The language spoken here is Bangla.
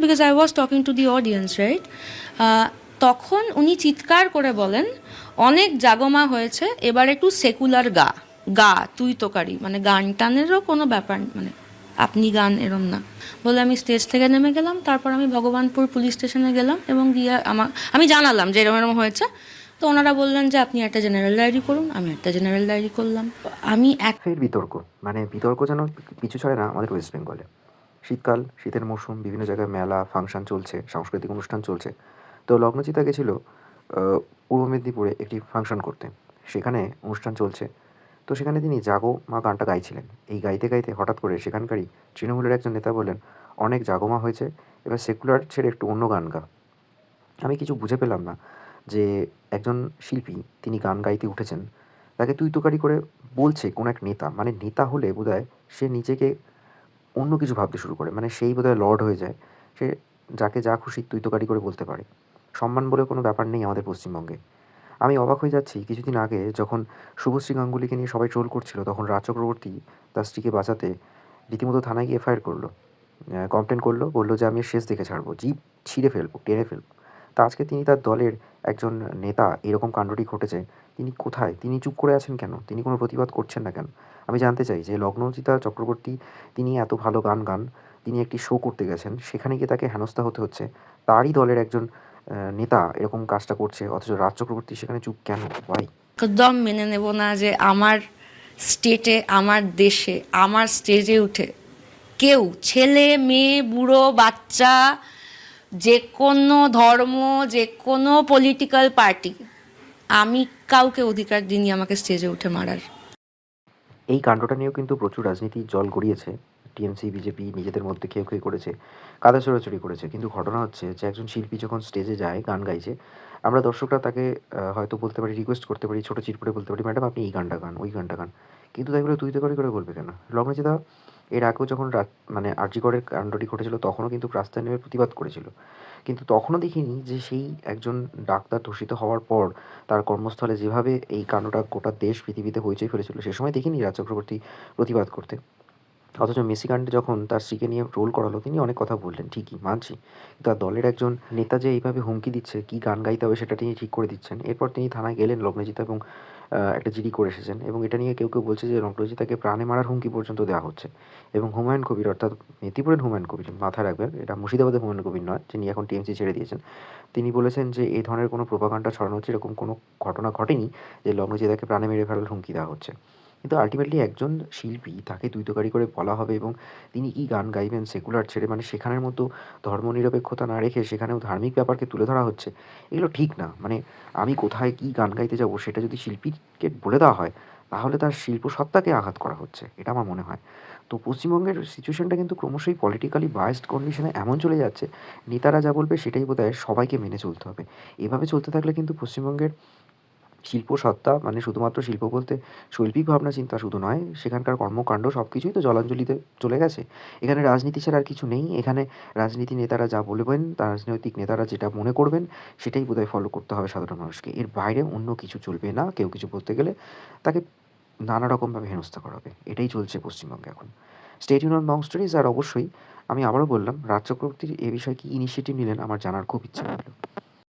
Because I was talking to the audience, right? তখন উনি চিৎকার করে বলেন, অনেক জাগমা হয়েছে, এবার একটু সেকুলার গা গা তুই তোকারি, মানে গান টানেরও কোনো ব্যাপার, মানে আপনি গান এরম না বলে আমি স্টেজ থেকে নেমে গেলাম। তারপর আমি ভগবানপুর পুলিশ স্টেশনে গেলাম এবং গিয়ে আমি জানালাম যে এরম এরম হয়েছে। তো ওনারা বললেন যে আপনি একটা জেনারেল ডায়েরি করুন। আমি একটা জেনারেল ডায়েরি করলাম। আমি ফের বিতর্ক, মানে বিতর্ক যেন পিছু ছাড়ে না আমাদের ওয়েস্ট বেঙ্গলে। শীতকাল, শীতের মরশুম, বিভিন্ন জায়গায় মেলা ফাংশন চলছে, সাংস্কৃতিক অনুষ্ঠান চলছে। তো লগ্নজিতা গেছিল পূর্ব মেদিনীপুরে একটি ফাংশন করতে। সেখানে অনুষ্ঠান চলছে। তো সেখানে তিনি জাগো মা গানটা গাইছিলেন। এই গাইতে গাইতে হঠাৎ করে সেখানকারই তৃণমূলের একজন নেতা বললেন, অনেক জাগমা হয়েছে, এবার সেকুলার ছেড়ে একটু অন্য গান গা। আমি কিছু বুঝে পেলাম না যে একজন শিল্পী, তিনি গান গাইতে উঠেছেন, তাকে তুই তোকারি করে বলছে কোনো এক নেতা। মানে নেতা হলে বোধহয় সে নিজেকে অন্য কিছু ভাবতে শুরু করে, মানে সেই বোধহয় লর্ড হয়ে যায়। সে যাকে যা খুশি তুই তোকারি করে বলতে পারে। সম্মান বলে কোনো ব্যাপার নেই আমাদের পশ্চিমবঙ্গে। আমি অবাক হয়ে যাচ্ছি, কিছুদিন আগে যখন শুভশ্রী গাঙ্গুলিকে নিয়ে সবাই ট্রোল করছিল, তখন রাজ চক্রবর্তী তার স্ত্রীকে বাঁচাতে রীতিমতো থানায় গিয়ে এফআইআর করলো, কমপ্লেন করলো, বললো যে আমি এর শেষ দেখে ছাড়বো, জিভ ছিঁড়ে ফেলবো, টেনে ফেলবো। তা আজকে তিনি তার দলের একজন নেতা, এরকম কাণ্ডটি ঘটেছে, তিনি কোথায়? তিনি চুপ করে আছেন কেন? তিনি কোনো প্রতিবাদ করছেন না কেন? আমি জানতে চাই যে লগ্নজিতা চক্রবর্তী, তিনি এত ভালো গান গান, তিনি একটি শো করতে গেছেন, সেখানে গিয়ে তাকে হেনস্থা হতে হচ্ছে। তারই দলের একজন নেতা এরকম কাজটা করছে, অথচ রাজ চক্রবর্তী সেখানে চুপ কেন? ভাই, একদম মেনে নেব না যে আমার স্টেটে, আমার দেশে, আমার স্টেজে উঠে কেউ, ছেলে মেয়ে বুড়ো বাচ্চা, যে কোনো ধর্ম, যে কোনো পলিটিক্যাল পার্টি, আমি কাউকে অধিকার দিইনি আমাকে স্টেজে উঠে মারার। এই কাণ্ডটা নিয়েও কিন্তু প্রচুর রাজনীতির জল গড়িয়েছে। টিএমসি, বিজেপি নিজেদের মধ্যে খেয়ে খেয়ে করেছে, কাদা ছোড়াছুড়ি করেছে। কিন্তু ঘটনা হচ্ছে যে একজন শিল্পী যখন স্টেজে যায়, গান গাইছে, আমরা দর্শকরা তাকে হয়তো বলতে পারি, রিকোয়েস্ট করতে পারি, ছোটো চিট করে বলতে পারি, ম্যাডাম আপনি এই গানটা গান, ওই গানটা গান। কিন্তু তাই বলে তুই তো করে বলবে কেন? লগ্নজিতা এর আগেও যখন মানে আরজিকরের কাণ্ডটি ঘটেছিল, তখনও কিন্তু রাস্তায় নেমে প্রতিবাদ করেছিল। কিন্তু তখনও দেখিনি যে সেই একজন ডাক্তার ধর্ষিত হওয়ার পর তার কর্মস্থলে যেভাবে এই কাণ্ডটা গোটা দেশ পৃথিবীতে হইচই ফেলেছিল, সে সময় দেখিনি রাজ চক্রবর্তী প্রতিবাদ করতে। অথচ মেসি কাণ্ডে যখন তার স্ত্রীকে নিয়ে রোল করালো, তিনি অনেক কথা বললেন, ঠিকই মানছি। তার দলের একজন নেতা যে এইভাবে হুমকি দিচ্ছে, কী গান গাইতে হবে সেটা তিনি ঠিক করে দিচ্ছেন। এরপর তিনি থানায় গেলেন লগ্নজিতা, এবং একটা জিডি করে এসেছেন। এবং এটা নিয়ে কেউ কেউ বলছে যে লগ্নজিতাকে প্রাণে মারার হুমকি পর্যন্ত দেওয়া হচ্ছে। এবং হুমায়ুন কবির, অর্থাৎ মেদিনীপুরের হুমায়ুন কবির, মাথায় রাখবেন এটা মুর্শিদাবাদের হুমায়ুন কবির নয়, যিনি এখন টিএমসি ছেড়ে দিয়েছেন, তিনি বলেছেন যে এই ধরনের কোনো প্রোপাগান্ডা ছড়ানো হচ্ছে, এরকম কোনো ঘটনা ঘটেনি যে লগ্নজিতাকে প্রাণে মেরে ফেলার হুমকি দেওয়া হচ্ছে। কিন্তু আলটিমেটলি একজন শিল্পী, তাকে তুইতকারি করে বলা হবে, এবং তিনি কি গান গাইবেন সেকুলার ছেড়ে, মানে সেখানের মতো ধর্মনিরপেক্ষতা না রেখে সেখানেও ধার্মিক ব্যাপারকে তুলে ধরা হচ্ছে। এগুলো ঠিক না। মানে আমি কোথায় কী গান গাইতে যাব সেটা যদি শিল্পীকে বলে দেওয়া হয়, তাহলে তার শিল্প সত্তাকে আঘাত করা হচ্ছে, এটা আমার মনে হয়। তো পশ্চিমবঙ্গের সিচুয়েশনটা কিন্তু ক্রমশই পলিটিক্যালি বায়াসড কন্ডিশনে এমন চলে যাচ্ছে, নেতারা যা বলবে সেটাই বোধহয় সবাইকে মেনে চলতে হবে। এভাবে চলতে থাকলে কিন্তু পশ্চিমবঙ্গের শিল্প সত্তা, মানে শুধুমাত্র শিল্প বলতে শৈল্পিক ভাবনা চিন্তা শুধু নয়, সেখানকার কর্মকাণ্ড সব কিছুই তো জলাঞ্জলিতে চলে গেছে। এখানে রাজনীতি ছাড়া আর কিছু নেই। এখানে রাজনীতি নেতারা যা বলবেন, তার রাজনৈতিক নেতারা যেটা মনে করবেন, সেটাই বোধহয় ফলো করতে হবে সাধারণ মানুষকে। এর বাইরে অন্য কিছু চলবে না। কেউ কিছু বলতে গেলে তাকে নানা রকমভাবে হেনস্থা করা হবে। এটাই চলছে পশ্চিমবঙ্গে এখন। Stay tune on Bong stories. আর অবশ্যই আমি আবারও বললাম, রাজ চক্রবর্তীর এ বিষয়ে কী ইনিশিয়েটিভ নিলেন আমার জানার খুব ইচ্ছা রইল।